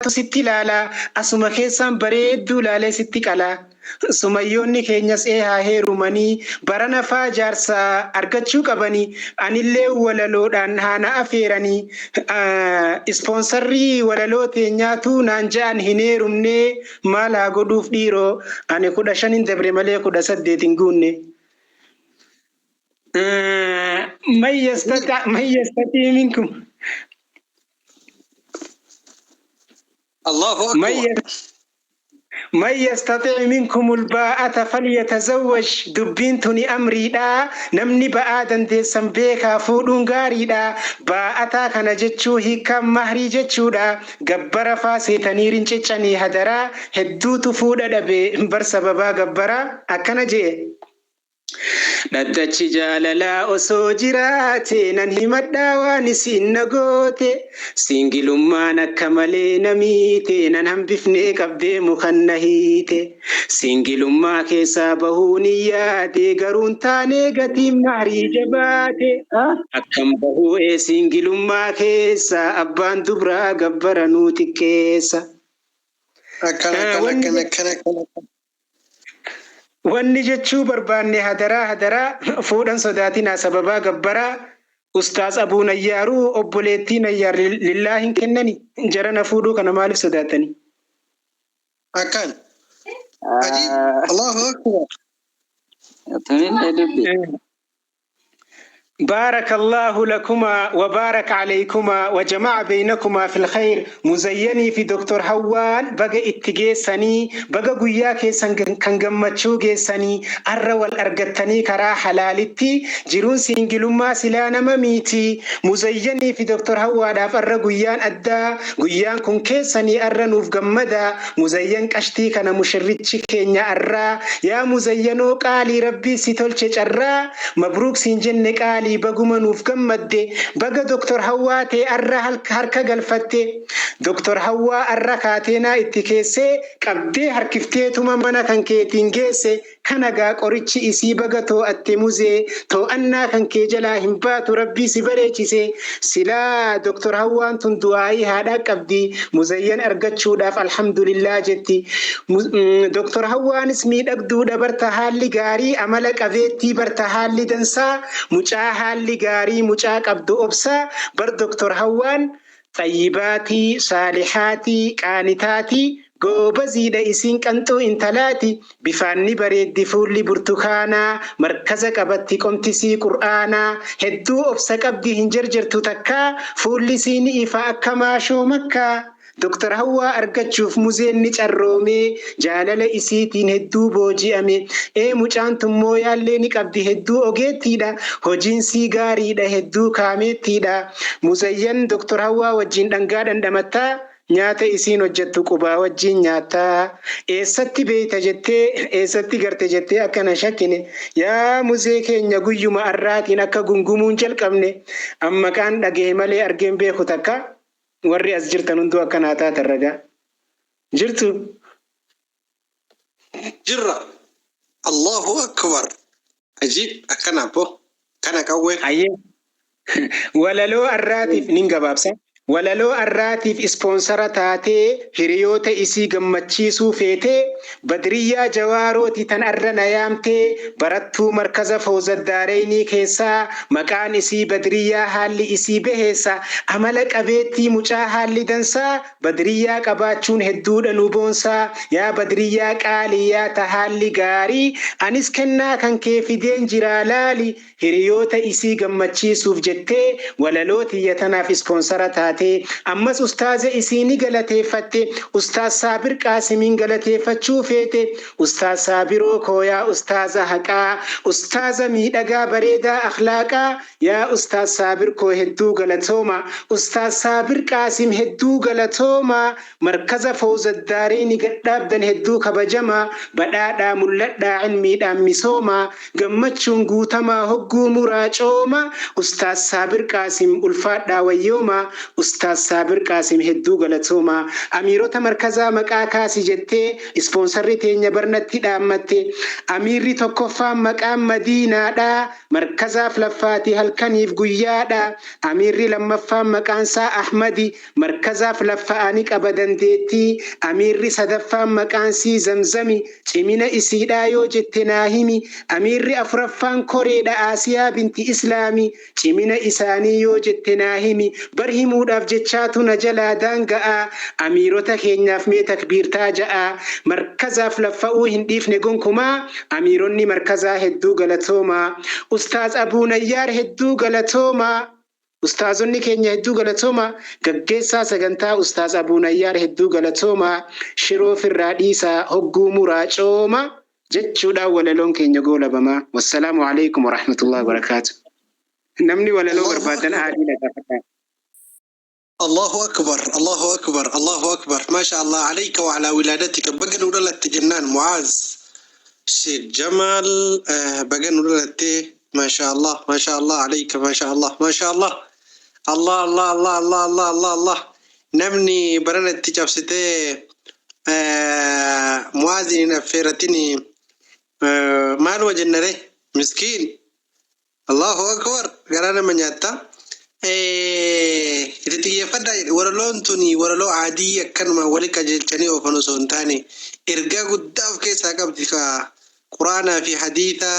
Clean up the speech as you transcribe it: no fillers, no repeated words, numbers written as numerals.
sitti ilaala asuma keessaan bareedduu laalee sitti qala. Sumayyoonni keenyas haa heerumanii barana faa jaarsaa argachuu qabanii anillee walaloodhaan haana afeeranii ispoonsarrii walaloo teenyaatu naan ja'an hin heerumne maal haa godhuuf dhiiroo ani 15 dabre malee 18 hin guunne. Mayyastatii minkum الله أكبر من يستطيع منكم الباءة فليتزوج دبين تني أمري دا نمني بآدن دي سنبيكا فودون غاري دا باءتا كان جتشو هيكا مهري جتشو دا غبرا فاسي تنيرين جتشاني هدرا هدو تفودا دا برسببا غبرا أكنا جي Daddachi jaalalaa osoo jiraate nan himadhaa waan isin nagoote singilummaan akka malee namiite nan hambifnee qabdee mukan na hiite singilummaa keessaa bahuun yaade garuun taanee gatiin maarii jabaate akkam bahuu singilummaa keessaa abbaan dubraa gabbara nuti keessa. Wanni jechuu barbaanne hadaraa fuudhan sodaatinaa sababaa gabbaraa Ustaaz Abuu Nayyaaruu obboleettii Nayyaar lillaahi hin kennani jarana fuudhuu kana maaliif sodaatani? Akkan ajiib Allahu akbar. بارك الله لكما وبارك عليكما وجمع بينكما في الخير مزيني في دكتور هوان بقى اتجيسني بقى قياك كان جمتشو جيسني أرى والأرجتني كرا حلالتي جرون سينجلوما سلانا مميتي مزيني في دكتور هوان أفر قيان أدى قيان كن كيسني أرى نوف جمدا مزين كشتي كان مشرتش كينيا أرى يا مزينو قالي ربي ستولش أرى مبروك سينجن قالي baguma nuuf gammadde baga Dr. Hawwaa ta'e arra harka galfatte Dr. Hawwaa arra kaateenaa itti keessee qabdee harkifteetuma mana kan keetiin geesse kanagaa qorichi isii baga too'atte muzee too'annaa kan kee jalaa hin baatu rabbii si bareechise silaa Dr. Hawwaan tun du'aayii haadhaa qabdi muzayyan argachuudhaaf alhamdulillah jetti. Dr. Hawwaanis miidhagduudha barta haalli gaarii amala qabeettii barta haalli dansaa mucaa haalli gaarii mucaa qabdu obsaa bar Dr. Hawwaan xayyibaatii saalihaatii qaanitaatii goobaziidha isiin qanxoo intalaati bifaanni bareeddi fuulli burtukaanaa markaza qabatti qomtisii qur'aanaa hedduu obsa qabdi hin jarjartu takkaa fuulli siini ifa akka maashoo makkaa. Dr. Hawwaa argachuuf muzeenni carroomee jaalala isiitiin hedduu booji'ame mucaan tummoo yaallee ni qabdi hedduu ogeettiidha hojiin sii gaariidha hedduu kaameettiidha muzayyan Dr. Hawwaa wajjin dhangaa dhandhamattaa nyaata isiin hojjettu qubaa wajjin nyaataa eessatti beeyta jettee eessatti garte jettee akkana shakkine yaa muzee keenya guyyuma arraatiin akka gungumuun jalqabne ammaqaan dhagee malee argeen beeku takka. warri as jirtan hunduu akka naataa tarragaa jirtu jirra Allahu akbar ajiib akkana bo kana qawwee ayyee walaloo arraatiif nin gabaabsa walaloo arraatiif ispoonsara taatee hiriyoota isii gammachiisuu feetee badriyyaa jawaarooti tan arra nayaamtee barattuu markaza fawzaddaareynii keessaa maqaan isii badriyyaa haalli isii beheessa amala qabeettii mucaa haalli dansaa badriyyaa qabaachuun hedduudha nu boonsaa yaa badriyyaa qaaliyyaa ta haalli gaarii anis kennaa kan kee fideen jiraa laali hiriyoota isii gammachiisuuf jettee walaloo tiyyatanaaf ispoonsara taatee ammas ustaaza isiini galateeffatte ustaaz Saabir Qaasimiin galateeffachuu feete ustaaz Saabiroo kooyaa ustaaza haqaa ustaaza miidhagaa bareedaa akhlaaqaa yaa ustaaz Saabir koo hedduu galatooma ustaaz Saabir Qaasim hedduu galatooma markaza fawzaddaareeni gadhaabdan hedduu kabajamaa badhaadhaa mul'adhaa ilmiidhaan misoomaa gammachuun guutamaa hogguu muraa cooma ustaaz Saabir Qaasim ulfaadhaa wayyooma Ustaaz Saabir Qaasim hedduu galatooma. Amiirota markazaa maqaa kaasi jettee ispoonsarri teenya barnatti dhaammatte. Amiirri tokkoffaan maqaan Madiinaadha. Markazaaf laffaati halkaniif guyyaadha. Amiirri lammaffaan maqaansaa Ahmadi. Markazaaf laffa'anii qaba dandeettii. Amiirri sadaffaan maqaansii Zamzami. Cimina isiidhaa yoo jette naa himi. Amiirri afuraffaan Koreedha Aasiyaa binti Islaami. Cimina isaanii yoo jette naa himi. Bar himuudhaaf jechaatu na jalaa daanga'a. Amiirota keenyaaf mee takbiirtaa ja'a. Markazaaf laffa'uu hin dhiifne gonkumaa. Amiironni markazaa hedduu galatooma. Ustaaz Abuu Nayyaar hedduu galatooma. Ustaazonni keenya hedduu galatooma. Gaggeessaa sagantaa Ustaaz Abuu Nayyaar hedduu galatooma. Shiroo firraa dhiisaa hogguu muraa cooma jechuudhaan walaloon keenya goolabamaa. Wassalaamu alaikum warahmatullahi wabarakaatu. Namni walaloo barbaadan aadii dhaggeeffata. الله أكبر الله أكبر الله أكبر ما شاء الله عليك وعلى ولادتك بقى نولدت جنان معاذ شيخ جمال بقى نولدت ما شاء الله ما شاء الله عليك ما شاء الله ما شاء الله الله الله الله الله الله الله الله نمني برنت جابستي معاذ نفرتني مال وجنري مسكين الله أكبر قرانا من ياتا إذا فدا ورلون توني ورلو عادي كانوا ولك جلتني وفنوسون تاني إرجع قدام كيس أقبل قرآن في حديثة